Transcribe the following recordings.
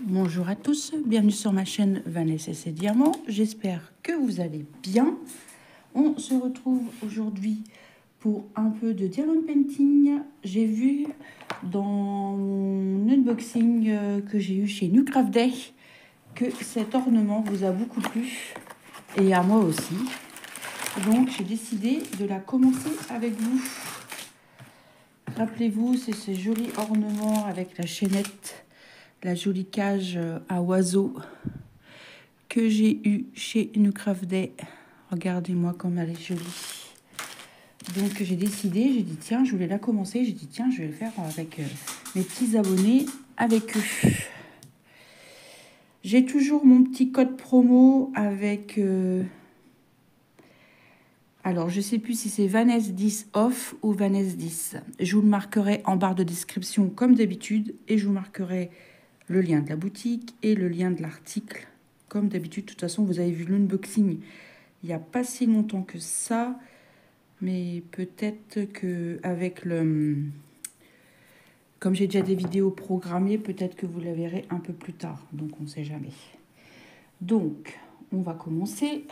Bonjour à tous, bienvenue sur ma chaîne Vanessa et ses diamants. J'espère que vous allez bien. On se retrouve aujourd'hui pour un peu de diamond painting. J'ai vu dans mon unboxing que j'ai eu chez New Craft Day que cet ornement vous a beaucoup plu et à moi aussi. Donc j'ai décidé de la commencer avec vous. Rappelez-vous, c'est ce joli ornement avec la chaînette, la jolie cage à oiseaux que j'ai eu chez New Craft Day. Regardez-moi comme elle est jolie. Donc j'ai décidé, j'ai dit tiens, je voulais la commencer. J'ai dit tiens, je vais le faire avec mes petits abonnés, avec eux. J'ai toujours mon petit code promo avec... alors, je ne sais plus si c'est Vanessa 10 off ou Vanessa 10. Je vous le marquerai en barre de description comme d'habitude. Et je vous marquerai le lien de la boutique et le lien de l'article. Comme d'habitude, de toute façon, vous avez vu l'unboxing il n'y a pas si longtemps que ça. Mais peut-être qu'avec le... Comme j'ai déjà des vidéos programmées, peut-être que vous la verrez un peu plus tard. Donc, on ne sait jamais. Donc, on va commencer.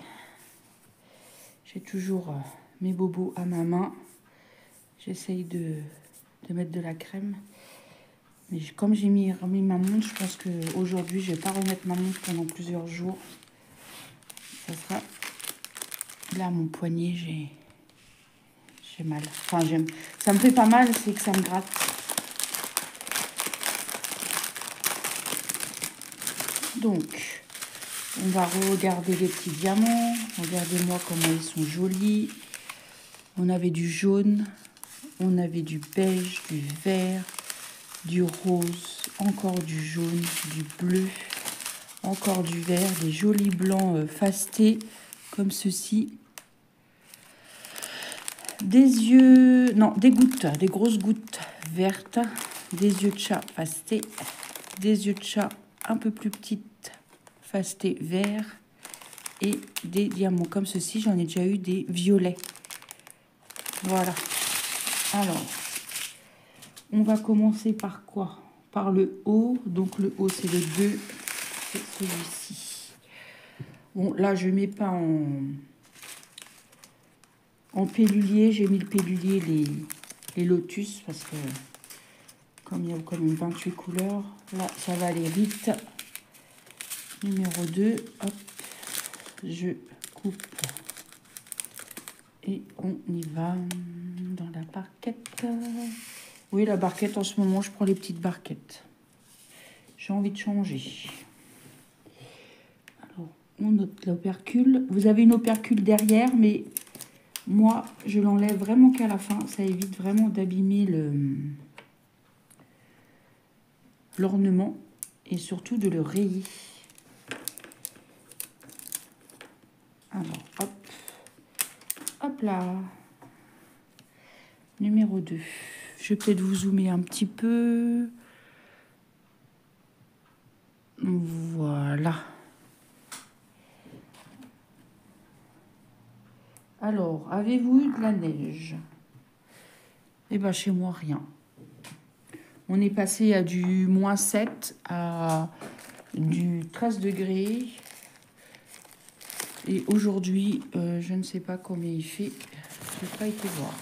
J'ai toujours mes bobos à ma main. J'essaye de mettre de la crème. Mais comme j'ai remis ma montre, je pense qu'aujourd'hui, je ne vais pas remettre ma montre pendant plusieurs jours. Ça sera... Là, mon poignet, j'ai mal. Enfin, ça me fait pas mal, c'est que ça me gratte. Donc, on va regarder les petits diamants. Regardez-moi comment ils sont jolis. On avait du jaune, on avait du beige, du vert, du rose, encore du jaune, du bleu, encore du vert, des jolis blancs fastés comme ceci. Des yeux, non, des gouttes, des grosses gouttes vertes, des yeux de chat fastés, des yeux de chat un peu plus petites fastés verts et des diamants comme ceci. J'en ai déjà eu des violets. Voilà. Alors, on va commencer par quoi? Par le haut. Donc le haut, c'est le 2. C'est celui-ci. Bon, là, je ne mets pas en pellulier. J'ai mis le pellulier, les lotus, parce que comme il y a quand même 28 couleurs, là, ça va aller vite. Numéro 2, hop, je coupe. Et on y va dans la barquette. Oui, la barquette, en ce moment, je prends les petites barquettes. J'ai envie de changer. Alors, on note l'opercule. Vous avez une opercule derrière, mais moi, je l'enlève vraiment qu'à la fin. Ça évite vraiment d'abîmer l'ornement et surtout de le rayer. Alors, hop. Hop là. Numéro 2. Je vais peut-être vous zoomer un petit peu. Voilà. Alors, avez-vous eu de la neige? Eh bien, chez moi, rien. On est passé à du -7 à du 13 degrés. Et aujourd'hui, je ne sais pas combien il fait. Je n'ai pas été voir.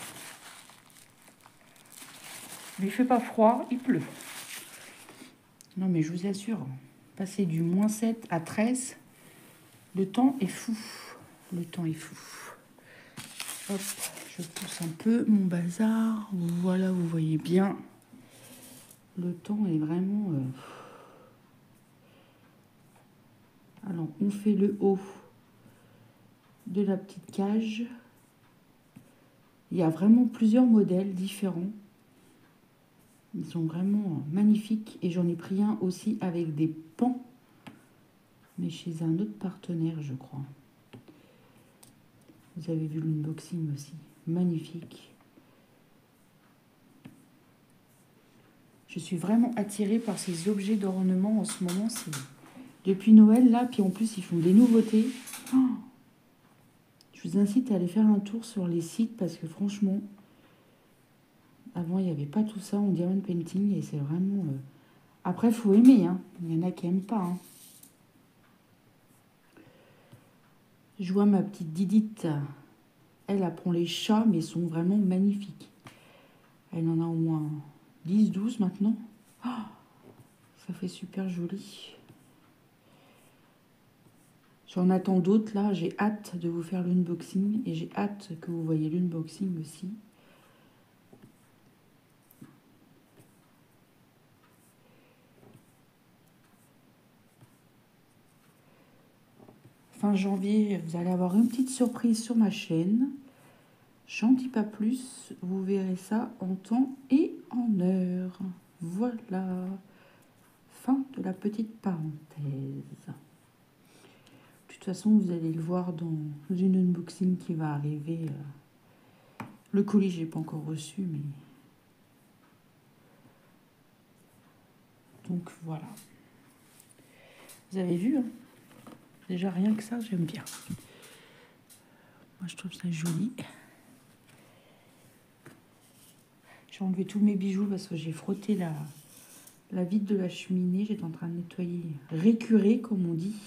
Mais il ne fait pas froid, il pleut. Non, mais je vous assure, passer du -7 à 13, le temps est fou. Le temps est fou. Hop, je pousse un peu mon bazar. Voilà, vous voyez bien. Le temps est vraiment... Alors, on fait le haut de la petite cage. Il y a vraiment plusieurs modèles différents. Ils sont vraiment magnifiques. Et j'en ai pris un aussi avec des pans. Mais chez un autre partenaire, je crois. Vous avez vu l'unboxing aussi. Magnifique. Je suis vraiment attirée par ces objets d'ornement en ce moment. C'est depuis Noël, là. Puis en plus, ils font des nouveautés. Oh, je vous incite à aller faire un tour sur les sites parce que franchement, avant, il n'y avait pas tout ça en diamond painting et c'est vraiment Après, il faut aimer, hein. Il y en a qui n'aiment pas, hein. Je vois ma petite Didite. Elle apprend les chats, mais ils sont vraiment magnifiques. Elle en a au moins 10, 12 maintenant. Oh, ça fait super joli. J'en attends d'autres là. J'ai hâte de vous faire l'unboxing. Et j'ai hâte que vous voyez l'unboxing aussi. Fin janvier, vous allez avoir une petite surprise sur ma chaîne. J'en dis pas plus, vous verrez ça en temps et en heure. Voilà, fin de la petite parenthèse. De toute façon, vous allez le voir dans une unboxing qui va arriver. Le colis, j'ai pas encore reçu, mais... Donc voilà. Vous avez vu, hein, déjà rien que ça, j'aime bien. Moi, je trouve ça joli. J'ai enlevé tous mes bijoux parce que j'ai frotté la vitre de la cheminée. J'étais en train de nettoyer, récurer comme on dit.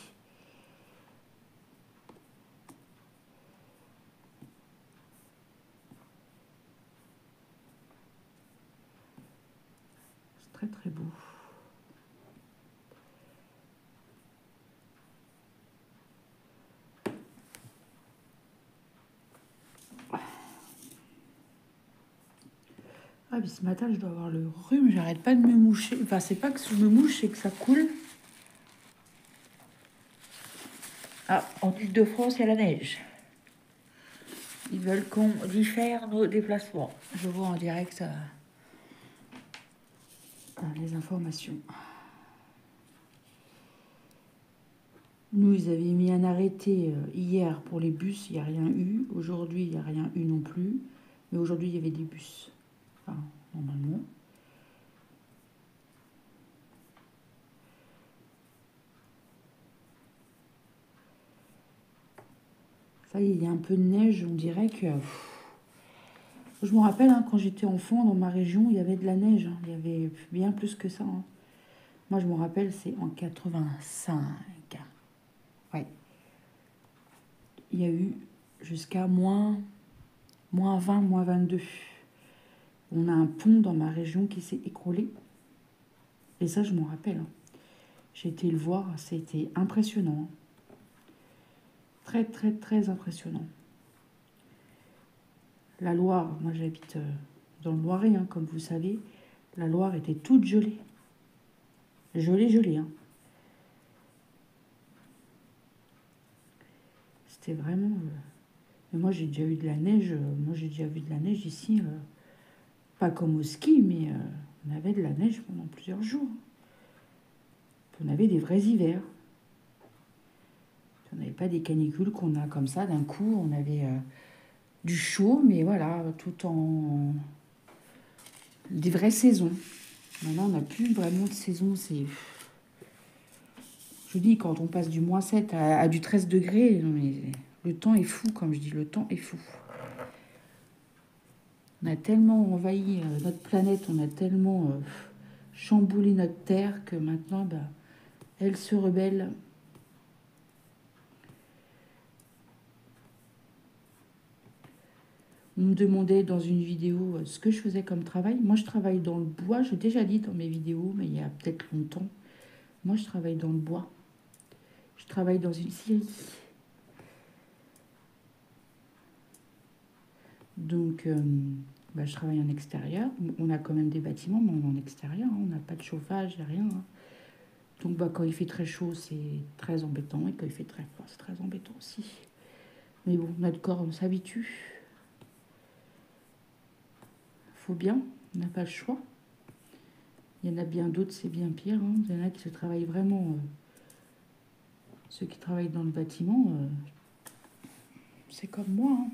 C'est très très beau. Ah, mais ce matin, je dois avoir le rhume. J'arrête pas de me moucher. Enfin, c'est pas que je me mouche, c'est que ça coule. Ah, en Ile-de-France, il y a la neige. Ils veulent qu'on diffère nos déplacements. Je vois en direct les informations. Nous, ils avaient mis un arrêté hier pour les bus. Il n'y a rien eu. Aujourd'hui, il n'y a rien eu non plus. Mais aujourd'hui, il y avait des bus. Enfin, normalement. Ça y est, il y a un peu de neige. On dirait que... Je me rappelle, hein, quand j'étais enfant, dans ma région, il y avait de la neige. Hein. Il y avait bien plus que ça. Hein. Moi, je me rappelle, c'est en 85. Ouais. Il y a eu jusqu'à moins 20, moins 22. On a un pont dans ma région qui s'est écroulé. Et ça, je m'en rappelle. Hein. J'ai été le voir, c'était impressionnant. Hein. Très, très, très impressionnant. La Loire, moi j'habite dans le Loiret, hein, comme vous savez. La Loire était toute gelée. Gelée, gelée. Hein. C'était vraiment... Mais moi j'ai déjà eu de la neige. Moi j'ai déjà vu de la neige ici. Pas comme au ski, mais on avait de la neige pendant plusieurs jours. On avait des vrais hivers. On n'avait pas des canicules qu'on a comme ça d'un coup. On avait du chaud, mais voilà, tout en... Des vraies saisons. Maintenant, on n'a plus vraiment de saison. C'est... Je dis, quand on passe du -7 à du 13 degrés, mais le temps est fou, comme je dis, le temps est fou. On a tellement envahi notre planète, on a tellement chamboulé notre Terre que maintenant, bah, elle se rebelle. On me demandait dans une vidéo ce que je faisais comme travail. Moi, je travaille dans le bois. J'ai déjà dit dans mes vidéos, mais il y a peut-être longtemps. Moi, je travaille dans le bois. Je travaille dans une scierie. Donc, bah, je travaille en extérieur. On a quand même des bâtiments, mais on est en extérieur. Hein. On n'a pas de chauffage, rien. Hein. Donc, bah, quand il fait très chaud, c'est très embêtant. Et quand il fait très froid, c'est très embêtant aussi. Mais bon, notre corps, on s'habitue. Faut bien, on n'a pas le choix. Il y en a bien d'autres, c'est bien pire. Hein. Il y en a qui se travaillent vraiment... ceux qui travaillent dans le bâtiment, c'est comme moi. Hein.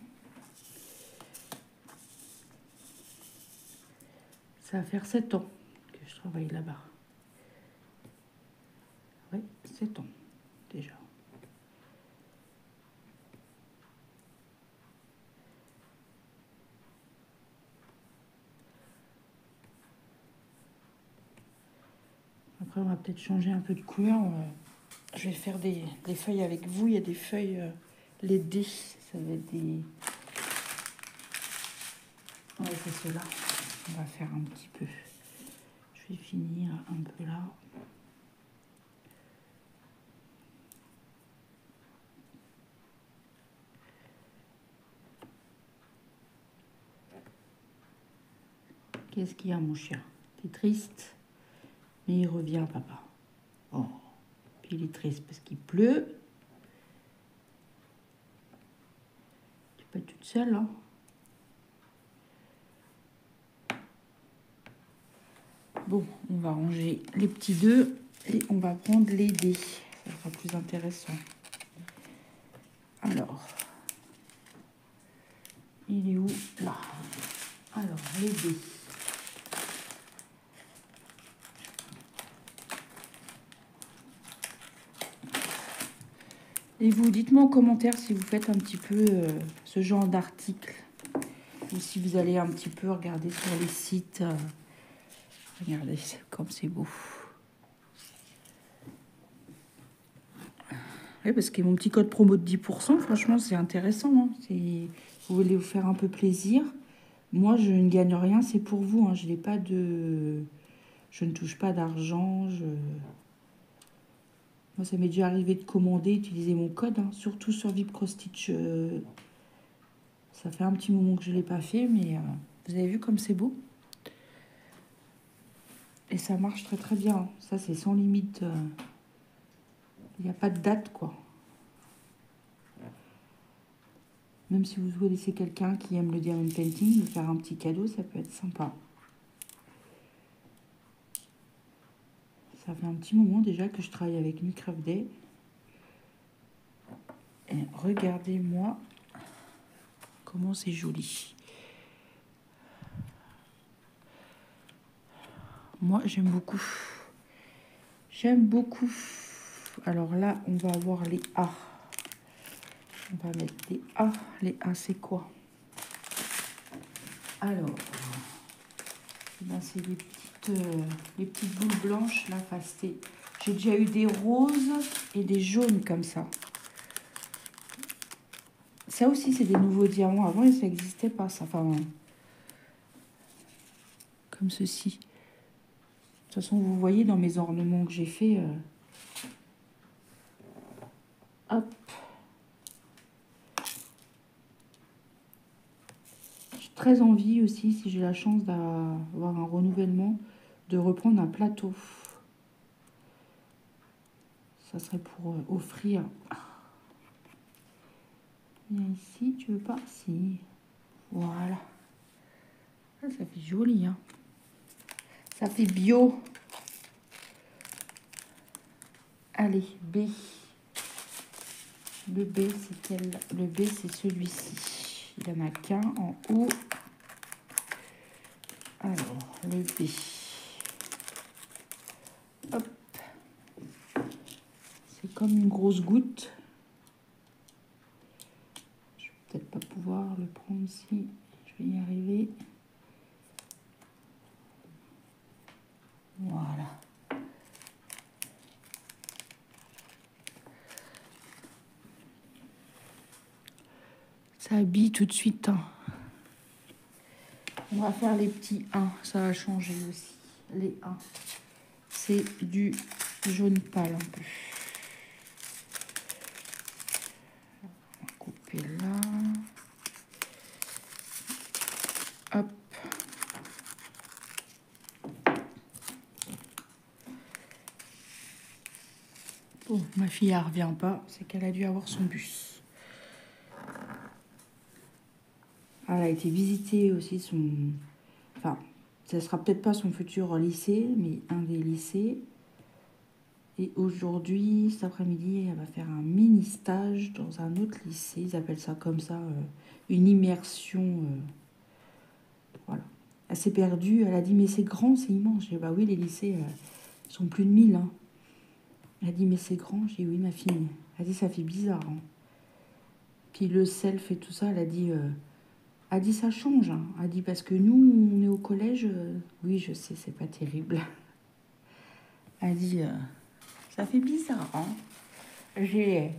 Ça va faire 7 ans que je travaille là-bas. Oui, 7 ans déjà. Après, on va peut-être changer un peu de couleur. Je vais faire des feuilles avec vous. Il y a des feuilles, les dés. Ça va être des... Ouais, c'est ceux-là. On va faire un petit peu. Je vais finir un peu là. Qu'est-ce qu'il y a, mon chien? T'es triste? Mais il revient, papa. Oh, puis il est triste parce qu'il pleut. Tu peux être toute seule, hein? Bon, on va ranger les petits deux et on va prendre les dés. Ça sera plus intéressant. Alors, il est où? Là. Alors, les dés. Et vous, dites-moi en commentaire si vous faites un petit peu ce genre d'article. Ou si vous allez un petit peu regarder sur les sites. Regardez comme c'est beau. Oui, parce que mon petit code promo de 10%, franchement, c'est intéressant. Hein. Vous voulez vous faire un peu plaisir. Moi, je ne gagne rien, c'est pour vous. Hein. Je n'ai pas de... Je ne touche pas d'argent. Moi, ça m'est déjà arrivé de commander, utiliser mon code. Hein. Surtout sur VIP Cross Stitch. Ça fait un petit moment que je ne l'ai pas fait, mais vous avez vu comme c'est beau? Et ça marche très très bien. Hein. Ça, c'est sans limite. Il n'y a pas de date, quoi. Même si vous connaissez quelqu'un qui aime le diamond painting, lui faire un petit cadeau, ça peut être sympa. Ça fait un petit moment déjà que je travaille avec Nucraft Day. Et regardez-moi comment c'est joli. Moi, j'aime beaucoup. J'aime beaucoup. Alors là, on va avoir les A. On va mettre les A. Les A, c'est quoi? Alors, ben, c'est les petites boules blanches, là, pastées. J'ai déjà eu des roses et des jaunes comme ça. Ça aussi, c'est des nouveaux diamants. Avant, ça n'existait pas, ça. Enfin, comme ceci. De toute façon, vous voyez dans mes ornements que j'ai fait. Hop. J'ai très envie aussi, si j'ai la chance d'avoir un renouvellement, de reprendre un plateau. Ça serait pour offrir. Viens ici, tu veux pas? Si. Voilà. Ça fait joli, hein. Ça fait bio. Allez, B. Le B, c'est quel? Le B, c'est celui-ci. Il n'y en a qu'un en haut. Alors, le B. Hop. C'est comme une grosse goutte. Je vais peut-être pas pouvoir le prendre si je vais y arriver. Voilà. Ça habille tout de suite. Hein. On va faire les petits 1. Ça va changer aussi. Les 1. C'est du jaune pâle un peu. On va couper là. Hop. Bon, ma fille, elle revient pas. C'est qu'elle a dû avoir son bus. Elle a été visiter aussi son... Enfin, ça sera peut-être pas son futur lycée, mais un des lycées. Et aujourd'hui, cet après-midi, elle va faire un mini-stage dans un autre lycée. Ils appellent ça comme ça, une immersion. Voilà. Elle s'est perdue. Elle a dit, mais c'est grand, c'est immense. J'ai dit, bah oui, les lycées sont plus de 1000. Hein. Elle a dit, mais c'est grand. J'ai dit, oui, ma fille. Elle a dit, ça fait bizarre. Hein. Puis le self et tout ça, elle a dit, ça change. Hein. Elle a dit, parce que nous, on est au collège. Oui, je sais, c'est pas terrible. Elle dit, ça fait bizarre, hein. Et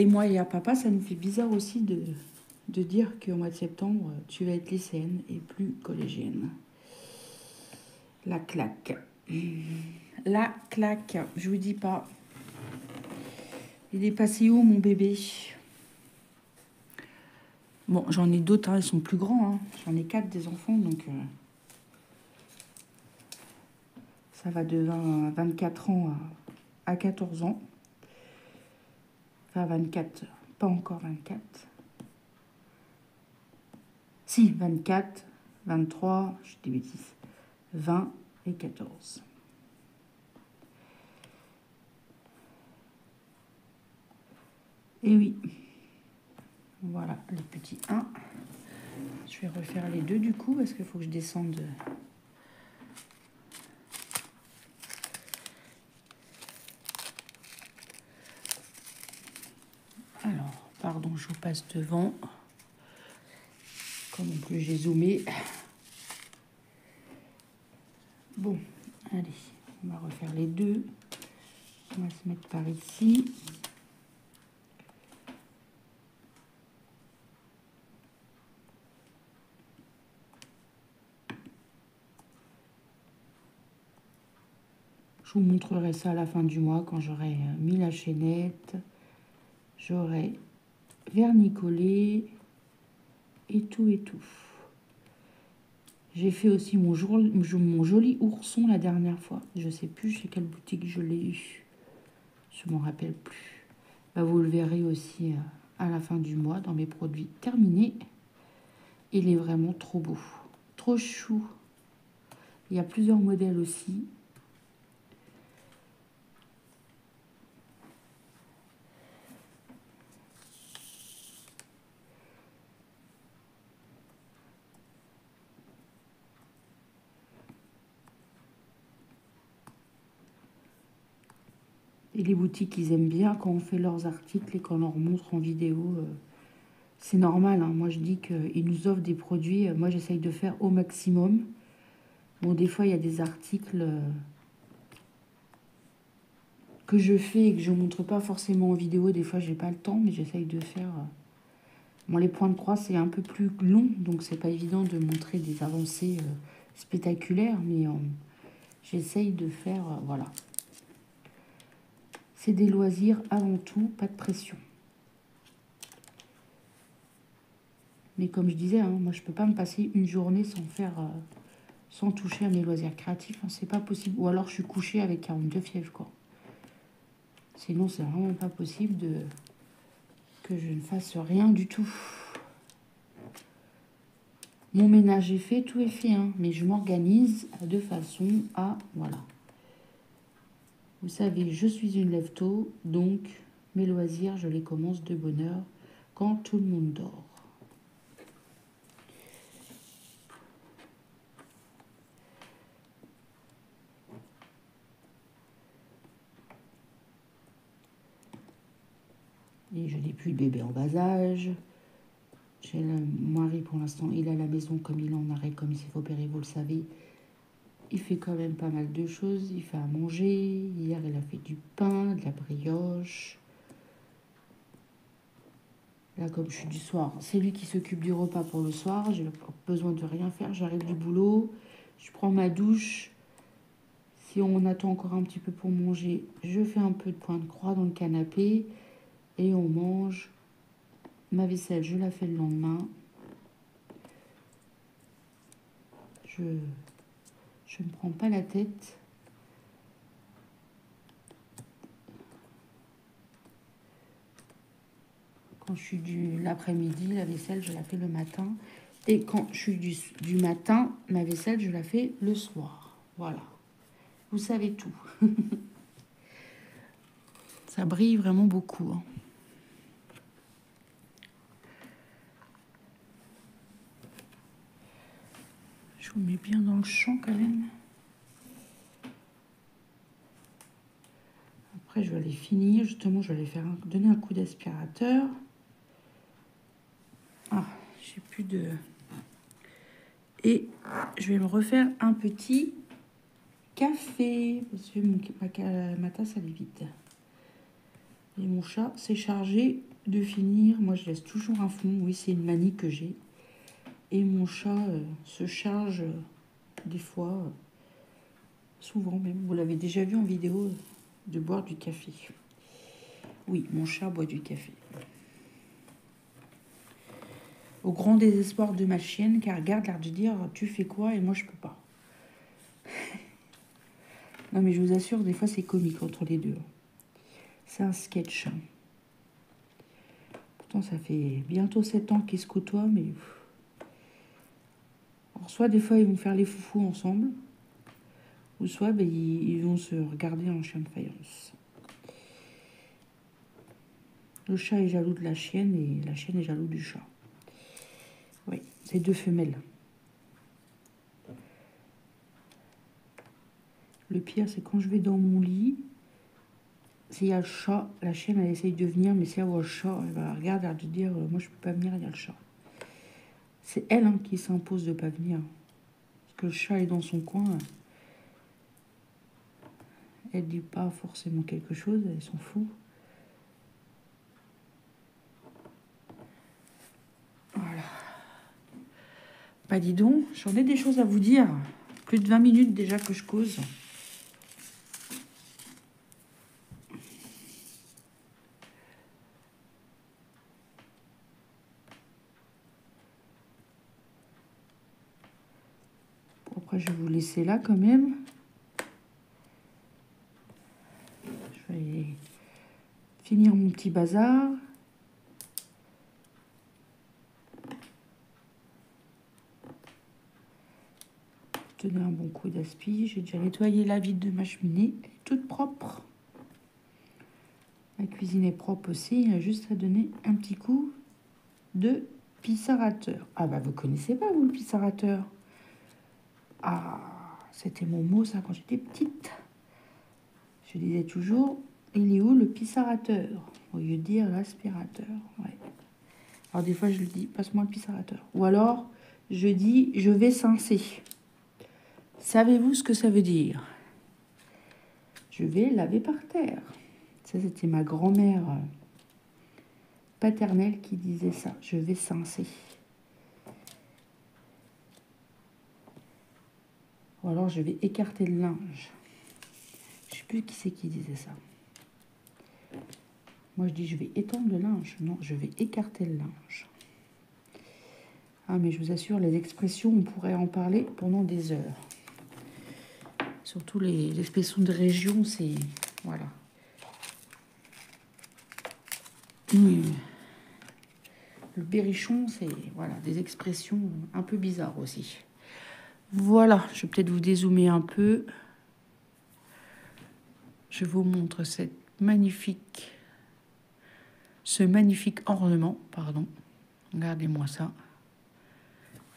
moi et à papa, ça nous fait bizarre aussi de dire qu'au mois de septembre, tu vas être lycéenne et plus collégienne. La claque. La claque, je vous dis pas. Il est passé où, mon bébé? Bon, j'en ai d'autres, hein, ils sont plus grands. Hein. J'en ai 4 des enfants, donc ça va de 24 ans à 14 ans. Enfin, 24, pas encore 24. Si, 24, 23, je dis des bêtises, 20 et 14. Et oui, voilà les petits 1. Je vais refaire les 2 du coup, parce qu'il faut que je descende. Alors, pardon, je vous passe devant. Comme en plus j'ai zoomé. Bon, allez, on va refaire les 2. On va se mettre par ici. Je vous montrerai ça à la fin du mois quand j'aurai mis la chaînette. J'aurai vernicolé et tout et tout. J'ai fait aussi mon joli ourson la dernière fois. Je sais plus chez quelle boutique je l'ai eu. Je m'en rappelle plus. Bah, vous le verrez aussi à la fin du mois dans mes produits terminés. Il est vraiment trop beau. Trop chou. Il y a plusieurs modèles aussi. Et les boutiques, ils aiment bien quand on fait leurs articles et qu'on leur montre en vidéo. C'est normal, hein. Moi, je dis qu'ils nous offrent des produits. Moi, j'essaye de faire au maximum. Bon, des fois, il y a des articles que je fais et que je ne montre pas forcément en vidéo. Des fois, j'ai pas le temps, mais j'essaye de faire... Bon, les points de croix, c'est un peu plus long, donc c'est pas évident de montrer des avancées spectaculaires, mais j'essaye de faire... voilà. C'est des loisirs avant tout, pas de pression. Mais comme je disais, hein, moi, je peux pas me passer une journée sans faire... sans toucher à mes loisirs créatifs, hein, c'est pas possible. Ou alors, je suis couchée avec 42 fièvres, quoi. Sinon, c'est vraiment pas possible que je ne fasse rien du tout. Mon ménage est fait, tout est fait, hein, mais je m'organise de façon à... Voilà. Vous savez, je suis une lève-tôt, donc mes loisirs, je les commence de bonne heure quand tout le monde dort. Et je n'ai plus de bébé en bas âge. J'ai le mari pour l'instant, il est à la maison comme il est en arrêt, comme il s'est fait opérer, vous le savez. Il fait quand même pas mal de choses. Il fait à manger. Hier, il a fait du pain, de la brioche. Là, comme je suis du soir, c'est lui qui s'occupe du repas pour le soir. J'ai besoin de rien faire. J'arrive du boulot. Je prends ma douche. Si on attend encore un petit peu pour manger, je fais un peu de point de croix dans le canapé. Et on mange. Ma vaisselle, je la fais le lendemain. Je ne prends pas la tête. Quand je suis l'après-midi, la vaisselle, je la fais le matin. Et quand je suis du matin, ma vaisselle, je la fais le soir. Voilà. Vous savez tout. Ça brille vraiment beaucoup. Hein. Je vous mets bien dans le champ quand même. Après, je vais aller finir. Justement, je vais aller donner un coup d'aspirateur. Ah, j'ai plus de... Et je vais me refaire un petit café. Parce que ma tasse, elle est vide. Et mon chat s'est chargé de finir. Moi, je laisse toujours un fond. Oui, c'est une manie que j'ai. Et mon chat se charge des fois, souvent même. Vous l'avez déjà vu en vidéo, de boire du café. Oui, mon chat boit du café. Au grand désespoir de ma chienne, car regarde l'air de dire « Tu fais quoi ?» et moi, je peux pas. Non, mais je vous assure, des fois, c'est comique entre les deux. C'est un sketch. Pourtant, ça fait bientôt 7 ans qu'ils se côtoient, mais... Alors, soit des fois, ils vont faire les foufous ensemble, ou soit ben, ils vont se regarder en chien de faïence. Le chat est jaloux de la chienne et la chienne est jaloux du chat. Oui, c'est deux femelles. Le pire, c'est quand je vais dans mon lit, s'il y a le chat, la chienne, elle essaye de venir, mais si elle voit le chat, elle va regarder, elle va dire « Moi, je peux pas venir, il y a le chat. » C'est elle hein, qui s'impose de pas venir. Parce que le chat est dans son coin. Elle dit pas forcément quelque chose, elle s'en fout. Voilà. Bah dis donc, j'en ai des choses à vous dire. Plus de 20 minutes déjà que je cause. Bon, après, je vais vous laisser là quand même. Je vais finir mon petit bazar. Tenez un bon coup d'aspi. J'ai déjà nettoyé la vide de ma cheminée. Elle est toute propre. La cuisine est propre aussi. Il y a juste à donner un petit coup de pissarateur. Ah bah vous connaissez pas vous le pissarateur? Ah, c'était mon mot ça quand j'étais petite. Je disais toujours, il est où le pissarateur? Au lieu de dire l'aspirateur. Ouais. Alors des fois je le dis, passe-moi le pissarateur. Ou alors je dis, je vais cincer. Savez-vous ce que ça veut dire? Je vais laver par terre. Ça, c'était ma grand-mère paternelle qui disait ça. Je vais cincer. Ou alors, je vais écarter le linge. Je ne sais plus qui c'est qui disait ça. Moi, je dis, je vais étendre le linge. Non, je vais écarter le linge. Ah, mais je vous assure, les expressions, on pourrait en parler pendant des heures. Surtout les expressions de région, c'est... Voilà. Le berrichon, c'est voilà, des expressions un peu bizarres aussi. Voilà, je vais peut-être vous dézoomer un peu. Je vous montre ce magnifique ornement, pardon. Regardez-moi ça.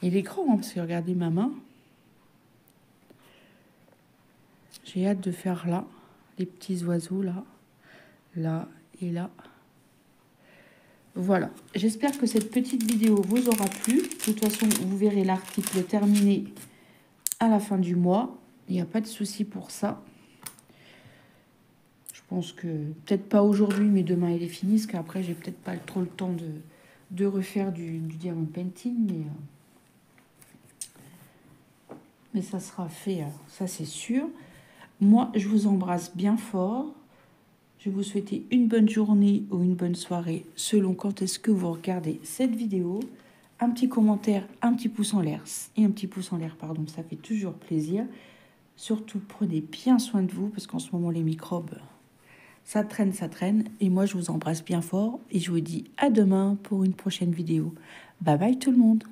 Il est grand, hein, parce que regardez ma main. J'ai hâte de faire là, les petits oiseaux là, là et là. Voilà, j'espère que cette petite vidéo vous aura plu. De toute façon, vous verrez l'article terminé à la fin du mois. Il n'y a pas de souci pour ça. Je pense que, peut-être pas aujourd'hui, mais demain il est fini, parce qu'après, j'ai peut-être pas trop le temps de refaire du diamond painting, mais ça sera fait, ça c'est sûr. Moi, je vous embrasse bien fort. Je vais vous souhaiter une bonne journée ou une bonne soirée, selon quand est-ce que vous regardez cette vidéo. Un petit commentaire, un petit pouce en l'air, et un petit pouce en l'air, pardon, ça fait toujours plaisir. Surtout, prenez bien soin de vous, parce qu'en ce moment, les microbes, ça traîne, ça traîne. Et moi, je vous embrasse bien fort, et je vous dis à demain pour une prochaine vidéo. Bye bye tout le monde.